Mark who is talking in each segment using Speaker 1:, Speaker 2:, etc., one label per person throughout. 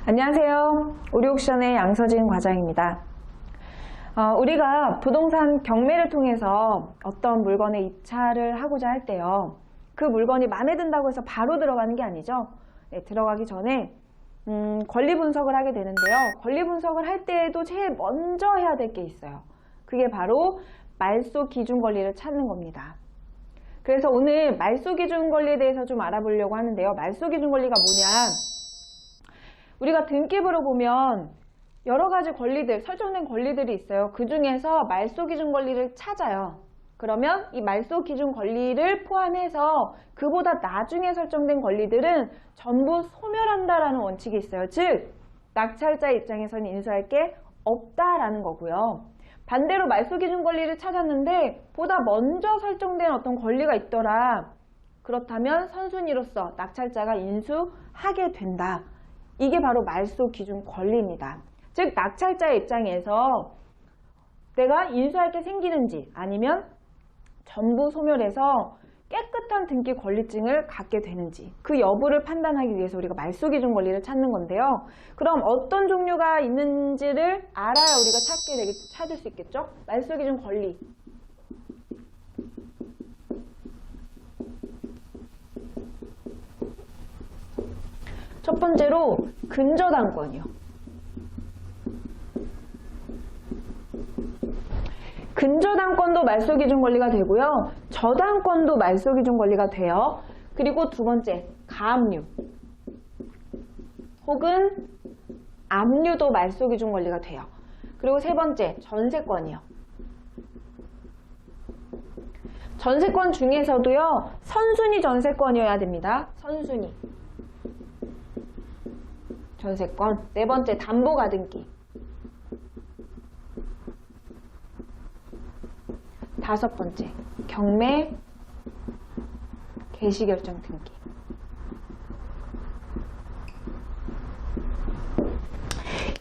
Speaker 1: 안녕하세요. 우리옥션의 양서진 과장입니다. 우리가 부동산 경매를 통해서 어떤 물건에 입찰을 하고자 할 때요. 그 물건이 마음에 든다고 해서 바로 들어가는 게 아니죠. 네, 들어가기 전에 권리 분석을 하게 되는데요. 권리 분석을 할 때에도 제일 먼저 해야 될 게 있어요. 그게 바로 말소 기준 권리를 찾는 겁니다. 그래서 오늘 말소 기준 권리에 대해서 좀 알아보려고 하는데요. 말소 기준 권리가 뭐냐? 우리가 등기부로 보면 여러 가지 권리들, 설정된 권리들이 있어요. 그 중에서 말소 기준 권리를 찾아요. 그러면 이 말소 기준 권리를 포함해서 그보다 나중에 설정된 권리들은 전부 소멸한다라는 원칙이 있어요. 즉, 낙찰자 입장에서는 인수할 게 없다라는 거고요. 반대로 말소 기준 권리를 찾았는데 보다 먼저 설정된 어떤 권리가 있더라. 그렇다면 선순위로서 낙찰자가 인수하게 된다. 이게 바로 말소 기준 권리입니다. 즉, 낙찰자의 입장에서 내가 인수할 게 생기는지 아니면 전부 소멸해서 깨끗한 등기 권리증을 갖게 되는지 그 여부를 판단하기 위해서 우리가 말소 기준 권리를 찾는 건데요. 그럼 어떤 종류가 있는지를 알아야 우리가 찾을 수 있겠죠? 말소 기준 권리. 첫 번째로 근저당권이요. 근저당권도 말소 기준 권리가 되고요. 저당권도 말소 기준 권리가 돼요. 그리고 두 번째, 가압류 혹은 압류도 말소 기준 권리가 돼요. 그리고 세 번째, 전세권이요. 전세권 중에서도요, 선순위 전세권이어야 됩니다. 선순위 전세권. 네 번째, 담보가등기. 다섯 번째, 경매 개시결정 등기.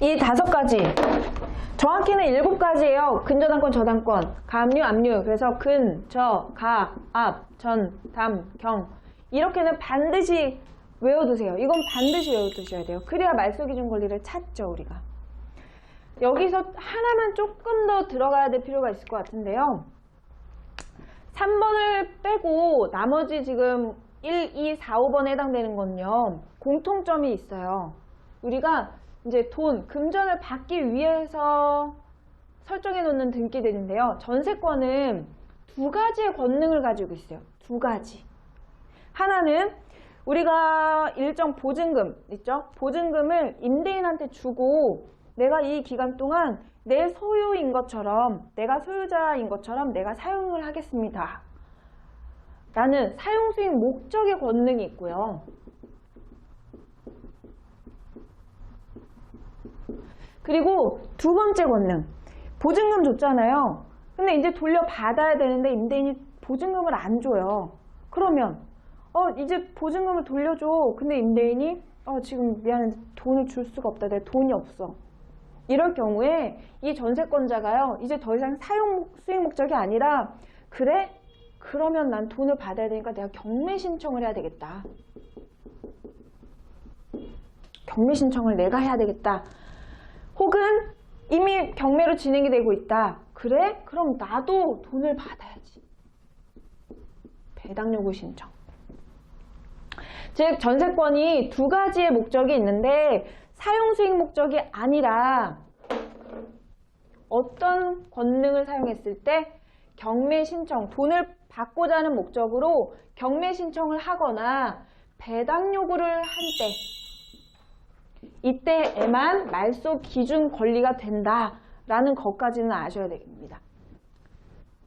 Speaker 1: 이 5가지, 정확히는 7가지예요. 근저당권, 저당권, 가압류, 압류. 그래서 근, 저, 가, 압, 전, 담, 경. 이렇게는 반드시 외워두세요. 이건 반드시 외워두셔야 돼요. 그래야 말소 기준 권리를 찾죠, 우리가. 여기서 하나만 조금 더 들어가야 될 필요가 있을 것 같은데요. 3번을 빼고 나머지 지금 1, 2, 4, 5번에 해당되는 건요. 공통점이 있어요. 우리가 이제 돈, 금전을 받기 위해서 설정해 놓는 등기들인데요. 전세권은 2가지의 권능을 가지고 있어요. 2가지. 하나는 우리가 일정 보증금 있죠? 보증금을 임대인한테 주고 내가 이 기간 동안 내 소유인 것처럼, 내가 소유자인 것처럼 내가 사용을 하겠습니다. 라는 사용 수익 목적의 권능이 있고요. 그리고 두 번째 권능, 보증금 줬잖아요. 근데 이제 돌려받아야 되는데 임대인이 보증금을 안 줘요. 그러면 이제 보증금을 돌려줘. 근데 임대인이 지금 미안해, 돈을 줄 수가 없다. 내 돈이 없어. 이럴 경우에 이 전세권자가요, 이제 더 이상 사용 수익 목적이 아니라, 그래? 그러면 난 돈을 받아야 되니까 내가 경매 신청을 해야 되겠다. 경매 신청을 내가 해야 되겠다. 혹은 이미 경매로 진행이 되고 있다. 그래? 그럼 나도 돈을 받아야지. 배당 요구 신청. 즉, 전세권이 2가지의 목적이 있는데 사용 수익 목적이 아니라 어떤 권능을 사용했을 때 경매 신청, 돈을 받고자 하는 목적으로 경매 신청을 하거나 배당 요구를 한 때, 이때에만 말소 기준 권리가 된다라는 것까지는 아셔야 됩니다.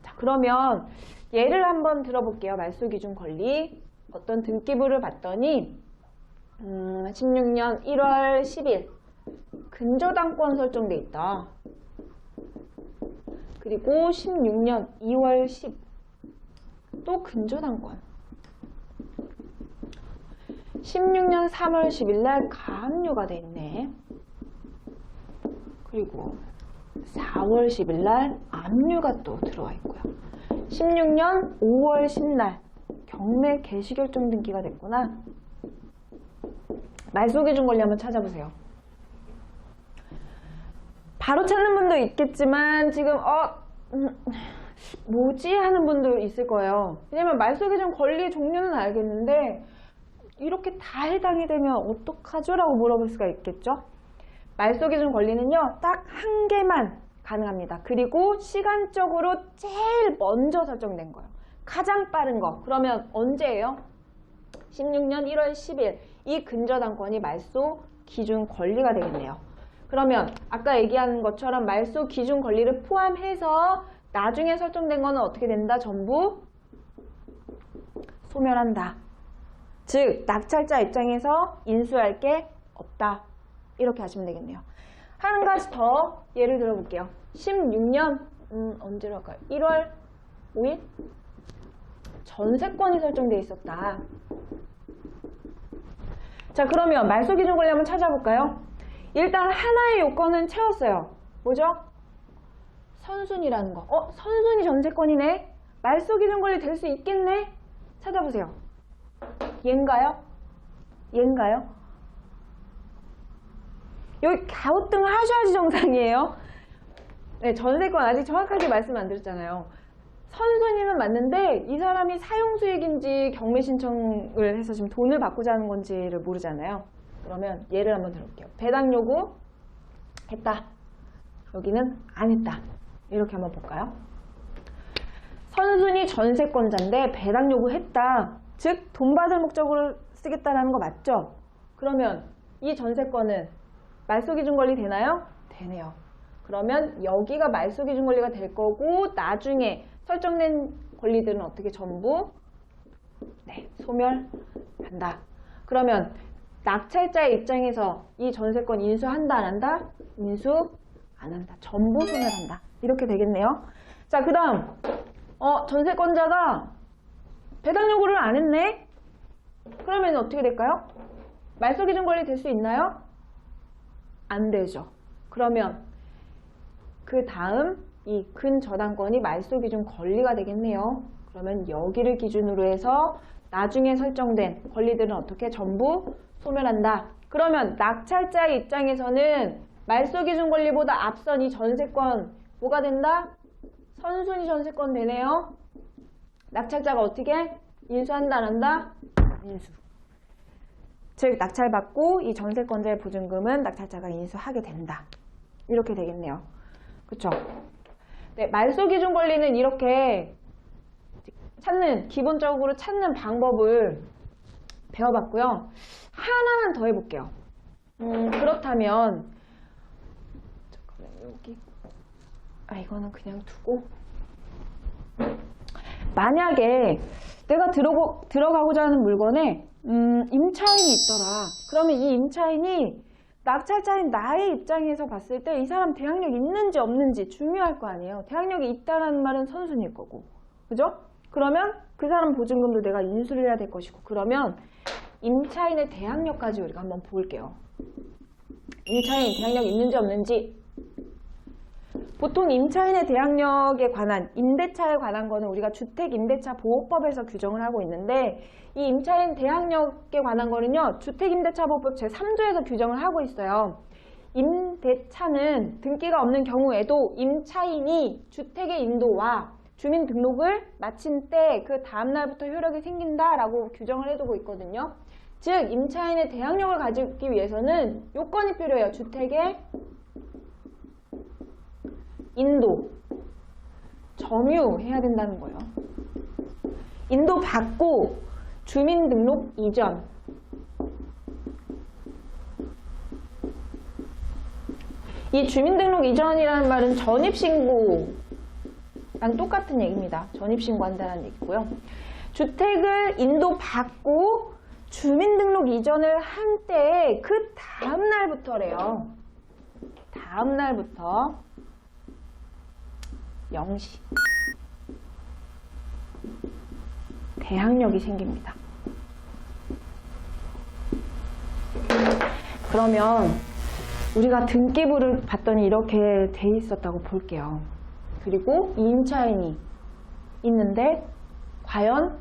Speaker 1: 자, 그러면 예를 한번 들어볼게요. 말소 기준 권리. 어떤 등기부를 봤더니 16년 1월 10일 근저당권 설정돼 있다. 그리고 16년 2월 10 또 근저당권. 16년 3월 10일 날 가압류가 돼 있네. 그리고 4월 10일 날 압류가 또 들어와 있고요. 16년 5월 10날 경매 개시결정 등기가 됐구나. 말소 기준 권리 한번 찾아보세요. 바로 찾는 분도 있겠지만 지금 뭐지? 하는 분도 있을 거예요. 왜냐면 말소기준 권리 종류는 알겠는데 이렇게 다 해당이 되면 어떡하죠? 라고 물어볼 수가 있겠죠. 말소기준 권리는요, 딱 한 개만 가능합니다. 그리고 시간적으로 제일 먼저 설정된 거예요. 가장 빠른 거. 그러면 언제예요? 16년 1월 10일. 이 근저당권이 말소 기준 권리가 되겠네요. 그러면 아까 얘기한 것처럼 말소 기준 권리를 포함해서 나중에 설정된 거는 어떻게 된다? 전부 소멸한다. 즉 낙찰자 입장에서 인수할 게 없다. 이렇게 하시면 되겠네요. 한 가지 더 예를 들어볼게요. 16년 언제로 할까요? 1월 5일? 전세권이 설정되어 있었다. 자, 그러면 말소 기준 권리 한번 찾아볼까요? 일단 하나의 요건은 채웠어요. 뭐죠? 선순위라는 거. 선순위 전세권이네? 말소 기준 권리 될 수 있겠네? 찾아보세요. 얘인가요? 얘인가요? 여기 갸우뚱을 하셔야지 정상이에요. 네, 전세권 아직 정확하게 말씀 안 드렸잖아요. 선순위는 맞는데 이 사람이 사용수익인지 경매 신청을 해서 지금 돈을 받고자 하는 건지를 모르잖아요. 그러면 예를 한번 들어볼게요. 배당 요구 했다. 여기는 안 했다. 이렇게 한번 볼까요? 선순위 전세권자인데 배당 요구했다. 즉 돈 받을 목적으로 쓰겠다라는 거 맞죠? 그러면 이 전세권은 말소기준 권리 되나요? 되네요. 그러면 여기가 말소기준 권리가 될 거고 나중에 설정된 권리들은 어떻게 전부 소멸한다. 그러면 낙찰자의 입장에서 이 전세권 인수한다 안 한다? 인수 안 한다. 전부 소멸한다. 이렇게 되겠네요. 자, 그 다음 전세권자가 배당 요구를 안 했네? 그러면 어떻게 될까요? 말소기준 권리 될 수 있나요? 안 되죠. 그러면 그 다음 이 근저당권이 말소기준 권리가 되겠네요. 그러면 여기를 기준으로 해서 나중에 설정된 권리들은 어떻게 전부 소멸한다. 그러면 낙찰자의 입장에서는 말소기준 권리보다 앞선 이 전세권 뭐가 된다? 선순위 전세권 되네요. 낙찰자가 어떻게? 인수한다 안 한다? 인수. 즉 낙찰받고 이 전세권자의 보증금은 낙찰자가 인수하게 된다. 이렇게 되겠네요. 그쵸? 네, 말소기준 권리는 이렇게 기본적으로 찾는 방법을 배워봤고요. 하나만 더 해볼게요. 그렇다면 잠깐만 여기 이거는 그냥 두고 만약에 내가 들어가고자 하는 물건에 임차인이 있더라. 그러면 이 임차인이 낙찰자인 나의 입장에서 봤을 때 이 사람 대항력이 있는지 없는지 중요할 거 아니에요. 대항력이 있다라는 말은 선순위일 거고. 그죠? 그러면 그 사람 보증금도 내가 인수를 해야 될 것이고. 그러면 임차인의 대항력까지 우리가 한번 볼게요. 임차인 대항력이 있는지 없는지. 보통 임차인의 대항력에 관한 임대차에 관한 거는 우리가 주택임대차보호법에서 규정을 하고 있는데 이 임차인 대항력에 관한 거는요. 주택임대차보호법 제3조에서 규정을 하고 있어요. 임대차는 등기가 없는 경우에도 임차인이 주택의 인도와 주민등록을 마친 때 그 다음날부터 효력이 생긴다라고 규정을 해두고 있거든요. 즉 임차인의 대항력을 가지기 위해서는 요건이 필요해요. 주택의 인도, 점유해야 된다는 거예요. 인도 받고 주민등록 이전. 이 주민등록 이전이라는 말은 전입신고랑 똑같은 얘기입니다. 전입신고한다는 얘기고요. 주택을 인도받고 주민등록 이전을 한 때 그 다음날부터래요. 다음날부터 0시 대항력이 생깁니다. 그러면 우리가 등기부를 봤더니 이렇게 돼 있었다고 볼게요. 그리고 이 임차인이 있는데 과연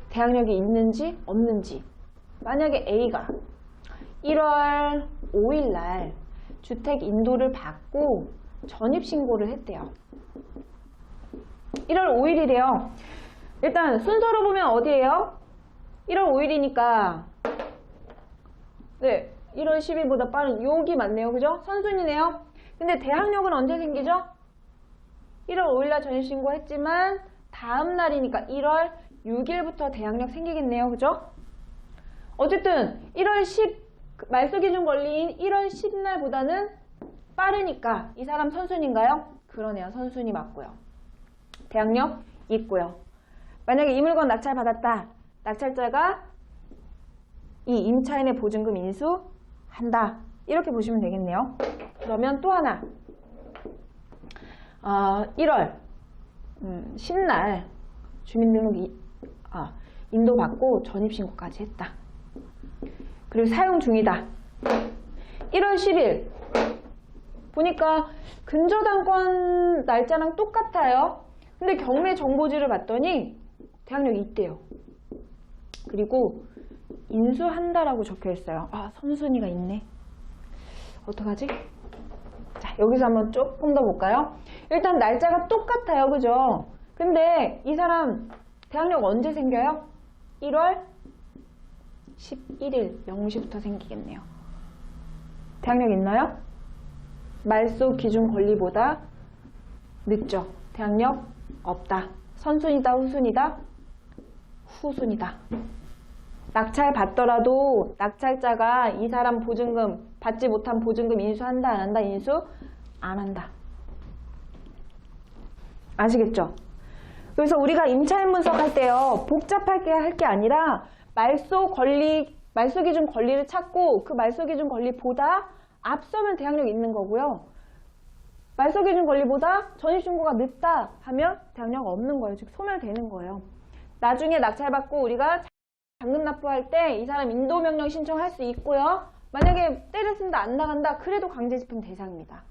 Speaker 1: 대항력이 있는지 없는지. 만약에 A가 1월 5일 날 주택 인도를 받고 전입신고를 했대요. 1월 5일이래요. 일단 순서로 보면 어디예요? 1월 5일이니까 네, 1월 10일보다 빠른 여기 맞네요. 그죠? 선순위네요. 근데 대학력은 언제 생기죠? 1월 5일날 전입신고 했지만 다음 날이니까 1월 6일부터 대학력 생기겠네요. 그죠? 어쨌든 1월 10 말소기준 권리인 1월 10날보다는 빠르니까 이 사람 선순위인가요? 그러네요. 선순위 맞고요. 대학력 있고요. 만약에 이 물건 낙찰받았다. 낙찰자가 이 임차인의 보증금 인수한다. 이렇게 보시면 되겠네요. 그러면 또 하나 1월 10날 주민등록 인도받고 전입신고까지 했다. 그리고 사용 중이다. 1월 10일 보니까 근저당권 날짜랑 똑같아요. 근데 경매 정보지를 봤더니 대학력이 있대요. 그리고 인수한다라고 적혀 있어요. 선순위가 있네. 어떡하지? 자, 여기서 한번 조금 더 볼까요? 일단 날짜가 똑같아요. 그죠? 근데 이 사람 대학력 언제 생겨요? 1월 11일 0시부터 생기겠네요. 대학력 있나요? 말소 기준 권리보다 늦죠. 대학력 없다. 선순위다, 후순위다? 후순위다. 낙찰 받더라도 낙찰자가 이 사람 보증금 받지 못한 보증금 인수한다, 안 한다? 인수 안 한다. 아시겠죠? 그래서 우리가 임차인 분석할 때요, 복잡하게 할 게 아니라 말소 기준 권리를 찾고 그 말소 기준 권리보다 앞서면 대학력 있는 거고요. 말소 기준 권리보다 전입신고가 늦다 하면 대학력 없는 거예요. 즉 소멸되는 거예요. 나중에 낙찰받고 우리가 잔금 납부할 때 이 사람 인도명령 신청할 수 있고요. 만약에 때를 쓴다 안 나간다 그래도 강제집행 대상입니다.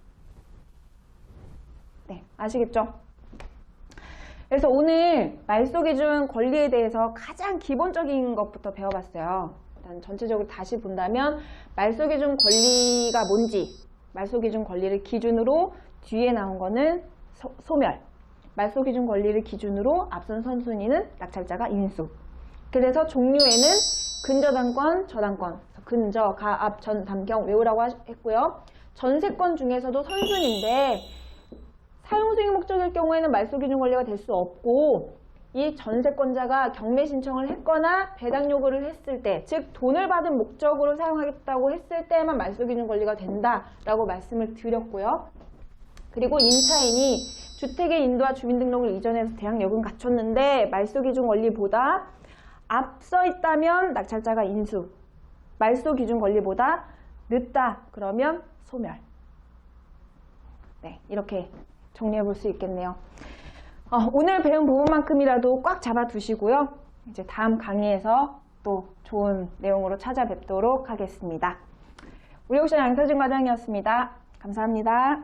Speaker 1: 네, 아시겠죠? 그래서 오늘 말소기준 권리에 대해서 가장 기본적인 것부터 배워봤어요. 일단 전체적으로 다시 본다면 말소기준 권리가 뭔지, 말소기준 권리를 기준으로 뒤에 나온 거는 소멸, 말소기준 권리를 기준으로 앞선 선순위는 낙찰자가 인수. 그래서 종류에는 근저당권, 저당권, 근저, 가, 앞, 전, 담경 외우라고 했고요. 전세권 중에서도 선순위인데 사용수익 목적일 경우에는 말소기준 권리가 될 수 없고 이 전세권자가 경매 신청을 했거나 배당 요구를 했을 때, 즉 돈을 받은 목적으로 사용하겠다고 했을 때만 말소기준 권리가 된다라고 말씀을 드렸고요. 그리고 임차인이 주택의 인도와 주민등록을 이전해서 대학력은 갖췄는데 말소기준 권리보다 앞서 있다면 낙찰자가 인수, 말소기준 권리보다 늦다 그러면 소멸. 네, 이렇게 정리해 볼 수 있겠네요. 오늘 배운 부분만큼이라도 꽉 잡아 두시고요. 이제 다음 강의에서 또 좋은 내용으로 찾아뵙도록 하겠습니다. 우리 옥션 양서진 과장이었습니다. 감사합니다.